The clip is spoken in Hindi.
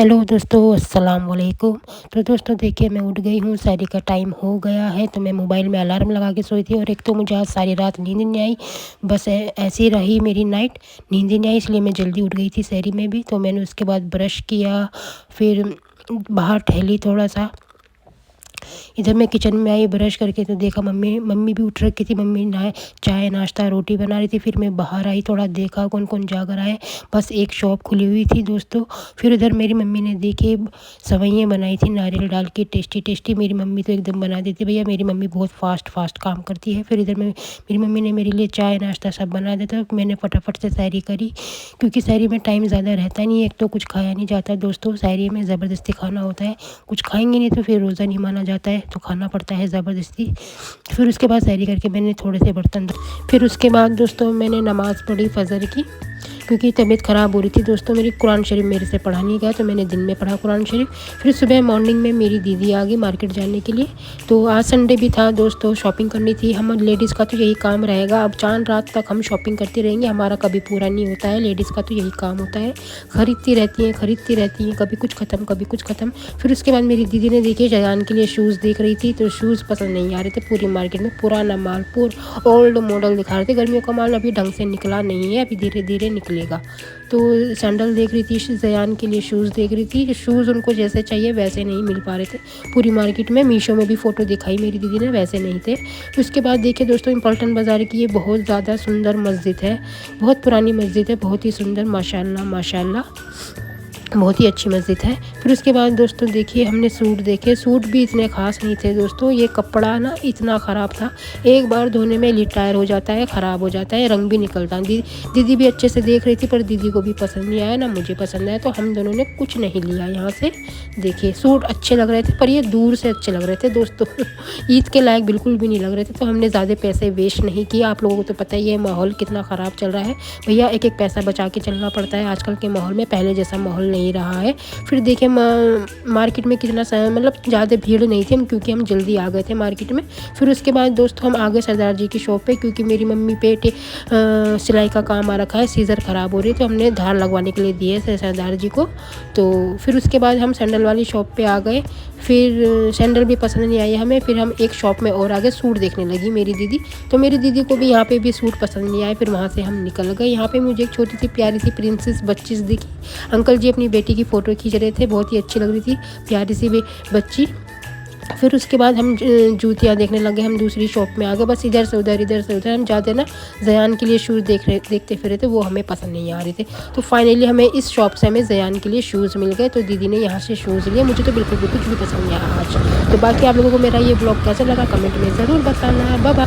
हेलो दोस्तों, अस्सलाम वालेकुम। तो दोस्तों देखिए, मैं उठ गई हूँ, सहरी का टाइम हो गया है। तो मैं मोबाइल में अलार्म लगा के सोई थी और एक तो मुझे आज सारी रात नींद नहीं आई। बस ऐसी रही मेरी नाइट, नींद ही नहीं आई, इसलिए मैं जल्दी उठ गई थी सहरी में भी। तो मैंने उसके बाद ब्रश किया, फिर बाहर टहली थोड़ा सा। इधर मैं किचन में आई ब्रश करके, तो देखा मम्मी मम्मी भी उठ रखी थी। मम्मी ना चाय नाश्ता रोटी बना रही थी। फिर मैं बाहर आई, थोड़ा देखा कौन कौन जाग रहा है। बस एक शॉप खुली हुई थी दोस्तों। फिर उधर मेरी मम्मी ने देखे सेवइयाँ बनाई थी नारियल डाल के, टेस्टी टेस्टी। मेरी मम्मी तो एकदम बना देती भैया, मेरी मम्मी बहुत फास्ट फास्ट काम करती है। फिर इधर में मेरी मम्मी ने मेरे लिए चाय नाश्ता सब बना दिया था। मैंने फटाफट से सहरी करी, क्योंकि सहरी में टाइम ज़्यादा रहता नहीं है। एक तो कुछ खाया नहीं जाता दोस्तों, सहरी में ज़बरदस्ती खाना होता है। कुछ खाएंगे नहीं तो फिर रोज़ा नहीं माना जाता है, तो खाना पड़ता है ज़बरदस्ती। फिर उसके बाद सहरी करके मैंने थोड़े से बर्तन फिर उसके बाद दोस्तों मैंने नमाज़ पढ़ी फ़जर की, क्योंकि तबीयत ख़राब हो रही थी दोस्तों मेरी। कुरान शरीफ मेरे से पढ़ा नहीं गया, तो मैंने दिन में पढ़ा कुरान शरीफ। फिर सुबह मॉर्निंग में मेरी दीदी आ गई मार्केट जाने के लिए। तो आज संडे भी था दोस्तों, शॉपिंग करनी थी। हम लेडीज़ का तो यही काम रहेगा, अब चांद रात तक हम शॉपिंग करते रहेंगे, हमारा कभी पूरा नहीं होता है। लेडीज़ का तो यही काम होता है, खरीदती रहती हैं, कभी कुछ ख़त्म कभी कुछ ख़त्म। फिर उसके बाद मेरी दीदी ने देखिए जयान के लिए शूज़ देख रही थी, तो शूज़ पसंद नहीं आ रहे थे। पूरी मार्केट में पुराना माल, ओल्ड मॉडल दिखा रहे थे। गर्मियों का माल अभी ढंग से निकला नहीं है, अभी धीरे धीरे निकलेगा। तो सैंडल देख रही थी, जयान के लिए शूज़ देख रही थी। शूज़ उनको जैसे चाहिए वैसे नहीं मिल पा रहे थे पूरी मार्केट में। मीशो में भी फ़ोटो दिखाई मेरी दीदी ने, वैसे नहीं थे। उसके बाद देखिए दोस्तों, पल्टन बाज़ार की ये बहुत ज़्यादा सुंदर मस्जिद है, बहुत पुरानी मस्जिद है, बहुत ही सुंदर, माशाल्लाह माशाल्लाह, बहुत ही अच्छी मस्जिद है। फिर उसके बाद दोस्तों देखिए हमने सूट देखे, सूट भी इतने ख़ास नहीं थे दोस्तों। ये कपड़ा ना इतना ख़राब था, एक बार धोने में रिटायर हो जाता है, ख़राब हो जाता है, रंग भी निकलता है। दीदी भी अच्छे से देख रही थी, पर दीदी को भी पसंद नहीं आया, ना मुझे पसंद आया, तो हम दोनों ने कुछ नहीं लिया यहाँ से। देखिए सूट अच्छे लग रहे थे, पर ये दूर से अच्छे लग रहे थे दोस्तों ईद के लायक बिल्कुल भी नहीं लग रहे थे। तो हमने ज़्यादा पैसे वेस्ट नहीं किए। आप लोगों को तो पता ही है माहौल कितना ख़राब चल रहा है भैया, एक एक पैसा बचा के चलना पड़ता है आजकल के माहौल में, पहले जैसा माहौल नहीं रहा है। फिर देखिए मार्केट में कितना मतलब ज़्यादा भीड़ नहीं थी, हम क्योंकि हम जल्दी आ गए थे मार्केट में। फिर उसके बाद दोस्तों हम आ गए सरदार जी की शॉप पे, क्योंकि मेरी मम्मी पे सिलाई का काम आ रखा है, सीज़र ख़राब हो रही, तो हमने धार लगवाने के लिए दिए सरदार जी को। तो फिर उसके बाद हम सैंडल वाली शॉप पे आ गए। फिर सैंडल भी पसंद नहीं आई हमें, फिर हम एक शॉप में और आगे सूट देखने लगी मेरी दीदी। तो मेरी दीदी को भी यहाँ पे भी सूट पसंद नहीं आए, फिर वहाँ से हम निकल गए। यहाँ पे मुझे एक छोटी सी प्यारी सी प्रिंसेस बच्ची दिखी। अंकल जी अपनी बेटी की फ़ोटो खींच रहे थे, बहुत ही अच्छी लग रही थी प्यारी सी बच्ची। फिर उसके बाद हम जूतियाँ देखने लगे, हम दूसरी शॉप में आ गए। बस इधर से उधर हम जाते ना जयान के लिए शूज़ देखते फिरे थे, वो हमें पसंद नहीं आ रहे थे। तो फाइनली हमें इस शॉप से हमें जयान के लिए शूज़ मिल गए, तो दीदी ने यहाँ से शूज़ लिए। मुझे तो बिल्कुल भी कुछ भी पसंद नहीं आया आज। तो बाकी आप लोगों को मेरा ये ब्लॉग कैसा लगा कमेंट में ज़रूर बताना। Bye bye.